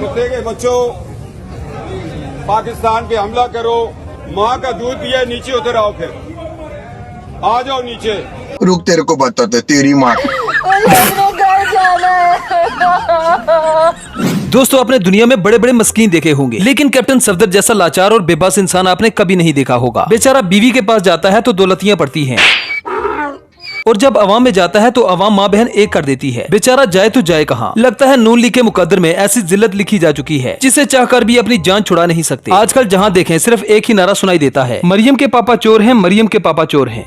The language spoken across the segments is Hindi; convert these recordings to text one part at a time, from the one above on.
कुत्ते के बच्चों, पाकिस्तान पे हमला करो, माँ का दूध पिए, नीचे उतर आओ, फिर आ जाओ नीचे। रुक, तेरे को बताते तेरी माँ। दोस्तों, आपने दुनिया में बड़े बड़े मस्कीन देखे होंगे, लेकिन कैप्टन सफदर जैसा लाचार और बेबस इंसान आपने कभी नहीं देखा होगा। बेचारा बीवी के पास जाता है तो दौलतियां पड़ती हैं, और जब अवाम में जाता है तो अवाम माँ बहन एक कर देती है। बेचारा जाए तो जाए कहाँ। लगता है नून लीग के मुकद्दर में ऐसी जिल्लत लिखी जा चुकी है जिसे चाहकर भी अपनी जान छुड़ा नहीं सकते। आजकल जहाँ देखें सिर्फ एक ही नारा सुनाई देता है, मरियम के पापा चोर हैं, मरियम के पापा चोर हैं।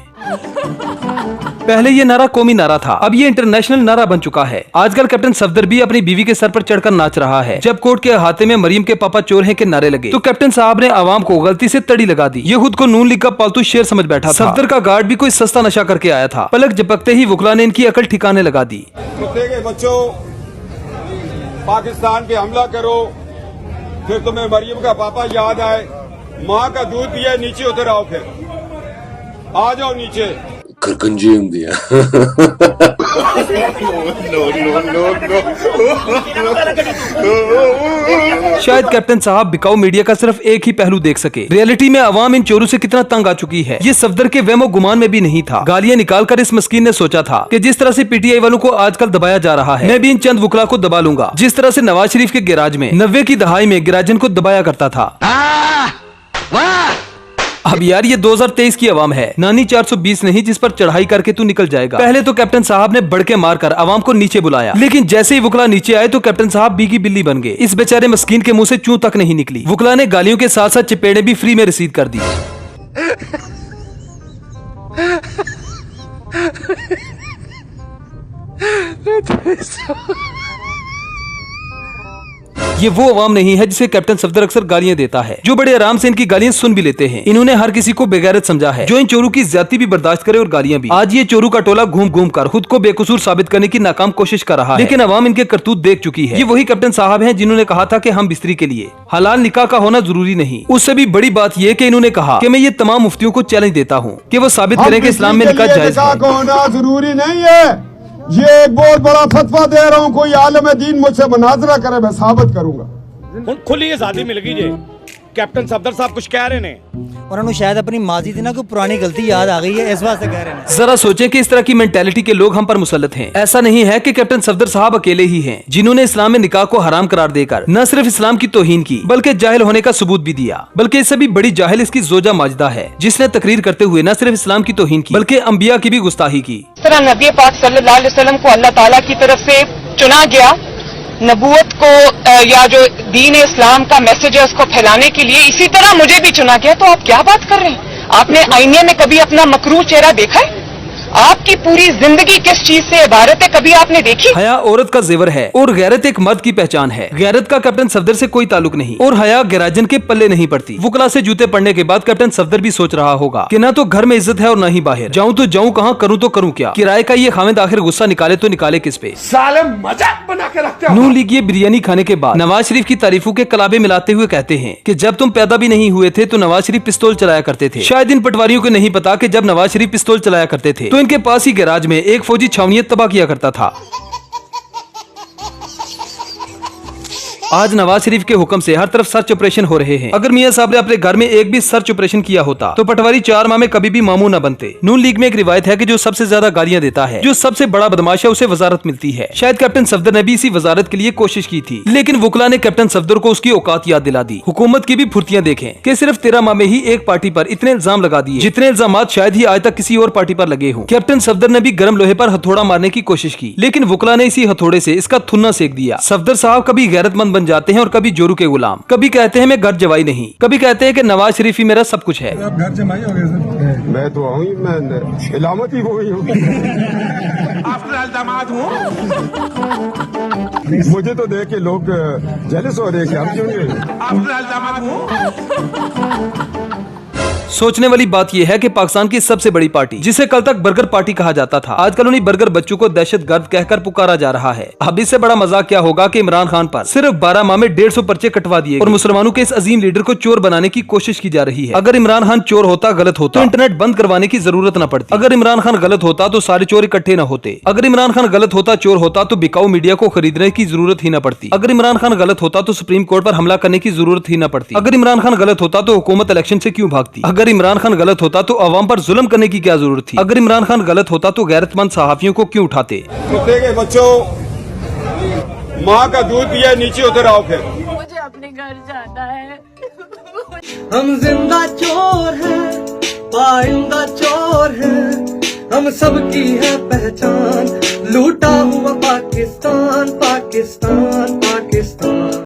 पहले ये नारा कौमी नारा था, अब ये इंटरनेशनल नारा बन चुका है। आजकल कैप्टन सफदर भी अपनी बीवी के सर पर चढ़कर नाच रहा है। जब कोर्ट के अहाते में मरियम के पापा चोर हैं के नारे लगे तो कैप्टन साहब ने आवाम को गलती से तड़ी लगा दी। ये खुद को नून लीग का पालतू शेर समझ बैठा था। सफदर का गार्ड भी कोई सस्ता नशा करके आया था। पलक झपकते ही वकला ने इनकी अकल ठिकाने लगा दी। कुत्ते के बच्चों, पाकिस्तान पे हमला करो, फिर तुम्हें मरियम का पापा याद आए, माँ का दूध पिए, नीचे उतर आओ, फिर आ जाओ नीचे। करकंजी होंगी है। शायद कैप्टन साहब बिकाऊ मीडिया का सिर्फ एक ही पहलू देख सके। रियलिटी में अवाम इन चोरों से कितना तंग आ चुकी है, ये सफदर के वहमो गुमान में भी नहीं था। गालियां निकालकर इस मस्कीन ने सोचा था कि जिस तरह से पीटीआई वालों को आजकल दबाया जा रहा है, मैं भी इन चंद वकला को दबा लूंगा, जिस तरह से नवाज शरीफ के गैराज में 90 की दहाई में गिराजन को दबाया करता था। अब यार ये 2023 की आवाम है, नानी 420 नहीं जिस पर चढ़ाई करके तू निकल जाएगा। पहले तो कैप्टन साहब ने बढ़ के मारकर आवाम को नीचे बुलाया, लेकिन जैसे ही वकला नीचे आए तो कैप्टन साहब बीगी बिल्ली बन गए। इस बेचारे मस्कीन के मुंह से चूं तक नहीं निकली। वकला ने गालियों के साथ साथ चपेड़े भी फ्री में रसीद कर दी। ये वो अवाम नहीं है जिसे कैप्टन सफदर अक्सर गालियां देता है, जो बड़े आराम से इनकी गालियां सुन भी लेते हैं। इन्होंने हर किसी को बेगैरत समझा है, जो इन चोरों की ज्यादती भी बर्दाश्त करे और गालियां भी। आज ये चोरों का टोला घूम घूम कर खुद को बेकसूर साबित करने की नाकाम कोशिश कर रहा है, लेकिन अवाम इनके करतूत देख चुकी है। ये वही कैप्टन साहब हैं जिन्होंने कहा था कि हम बिस्तरी के लिए हलाल निकाह का होना जरूरी नहीं। उससे भी बड़ी बात यह कि इन्होंने कहा कि मैं ये तमाम मुफ्तियों को चैलेंज देता हूँ कि वो साबित करें कि इस्लाम में निकाह जायज है। होना जरूरी नहीं है। ये एक बहुत बड़ा फतवा दे रहा हूँ, कोई आलम दीन मुझसे मुनाजरा करे, मैं साबित करूंगा। खुली आजादी मिल गई जे कैप्टन सफदर साहब कुछ कह रहे हैं, उन्होंने शायद अपनी माजी थी ना कोई पुरानी गलती याद आ गई है, इस बात से कह रहे हैं। जरा सोचें कि इस तरह की मेंटेलिटी के लोग हम पर मुसल्लत हैं। ऐसा नहीं है कि कैप्टन सफदर साहब अकेले ही हैं जिन्होंने इस्लाम में निकाह को हराम करार देकर न सिर्फ इस्लाम की तौहीन की बल्कि जाहिल होने का सबूत भी दिया। बल्कि इससे भी बड़ी जाहिल इसकी जोजा माजिदा है, जिसने तकरीर करते हुए न सिर्फ इस्लाम की तौहीन की बल्कि अंबिया की भी गुस्ताही की। नबी पाक सल्लल्लाहु अलैहि वसल्लम को अल्लाह ताला की तरफ से चुना गया नबूवत को या जो दीन इस्लाम का मैसेज है उसको फैलाने के लिए, इसी तरह मुझे भी चुना गया। तो आप क्या बात कर रहे हैं? आपने आईने में कभी अपना मकरूह चेहरा देखा है? आपकी पूरी जिंदगी किस चीज से इबारत है, कभी आपने देखी? हया औरत का जेवर है और गैरत एक मर्द की पहचान है। गैरत का कैप्टन सफदर से कोई ताल्लुक नहीं और हया गैराजन के पल्ले नहीं पड़ती। वकला से जूते पड़ने के बाद कैप्टन सफदर भी सोच रहा होगा कि ना तो घर में इज्जत है और ना ही बाहर। जाऊं तो जाऊं कहां, करूं तो करूं क्या। किराए का ये खामिद आखिर गुस्सा निकाले तो निकाले किस पे। साले मजाक बना के रखते हो। नून लीग ये बिरयानी खाने के बाद नवाज शरीफ की तारीफों के कलाबे मिलाते हुए कहते हैं कि जब तुम पैदा भी नहीं हुए थे तो नवाज शरीफ पिस्तौल चलाया करते थे। शायद इन पटवारियों को नहीं पता कि जब नवाज शरीफ पिस्तौल चलाया करते थे तो इनके पास ही गैराज में एक फौजी छावनियत तबाह किया करता था। आज नवाज शरीफ के हुक्म से हर तरफ सर्च ऑपरेशन हो रहे हैं। अगर मियां साहब ने अपने घर में एक भी सर्च ऑपरेशन किया होता तो पटवारी 4 माह में कभी भी मामू न बनते। नून लीग में एक रिवायत है कि जो सबसे ज्यादा गालियां देता है, जो सबसे बड़ा बदमाश है, उसे वजारत मिलती है। शायद कैप्टन सफदर ने भी इसी वजारत के लिए कोशिश की थी, लेकिन वकला ने कैप्टन सफदर को उसकी औकात याद दिला दी। हुकूमत की भी फुर्तियां देखें कि सिर्फ 13 माह में ही एक पार्टी पर इतने इल्जाम लगा दिए जितने इल्जाम शायद ही आज तक किसी और पार्टी पर लगे हों। कैप्टन सफदर ने भी गर्म लोहे पर हथौड़ा मारने की कोशिश की, लेकिन वकला ने इसी हथौड़े से इसका थुन्ना सेक दिया। सफदर साहब कभी गैरतमंद बन जाते हैं और कभी जोरू के गुलाम। कभी कहते हैं मैं घर जवाई नहीं, कभी कहते हैं कि नवाज शरीफ ही मेरा सब कुछ है। आप घर जमाई हो गए सर? मैं तो आऊँ, मैं इलामत ही हो गई होगी। आपका दामाद हूँ। मुझे तो देख के लोग जेलस हो रहे हैं, क्या क्यों नहीं? आपका दामाद हूँ। सोचने वाली बात यह है कि पाकिस्तान की सबसे बड़ी पार्टी, जिसे कल तक बर्गर पार्टी कहा जाता था, आजकल उन्हीं बर्गर बच्चों को दहशतगर्द कहकर पुकारा जा रहा है। अब इससे बड़ा मजाक क्या होगा कि इमरान खान पर सिर्फ 12 माह में 150 पर्चे कटवा दिए और मुसलमानों के इस अजीम लीडर को चोर बनाने की कोशिश की जा रही है। अगर इमरान खान चोर होता, गलत होता, तो इंटरनेट बंद करवाने की जरूरत न पड़ती। अगर इमरान खान गलत होता तो सारे चोर इकट्ठे न होते। अगर इमरान खान गलत होता, चोर होता, तो बिकाऊ मीडिया को खरीदने की जरूरत ही न पड़ती। अगर इमरान खान गलत होता तो सुप्रीम कोर्ट पर हमला करने की जरूरत ही न पड़ती। अगर इमरान खान गलत होता तो हुकूमत इलेक्शन से क्यों भागती। अगर इमरान खान गलत होता तो अवाम पर जुल्म करने की क्या जरूरत थी। अगर इमरान खान गलत होता तो गैरतमंद सहाफियों को क्यों उठाते। कुत्ते के बच्चों, माँ का दूध पिए, नीचे उतर आओ फिर। मुझे अपने घर जाना है। हम जिंदा चोर हैं, पाइंदा चोर हैं, हम सबकी है पहचान, लूटा हुआ पाकिस्तान, पाकिस्तान।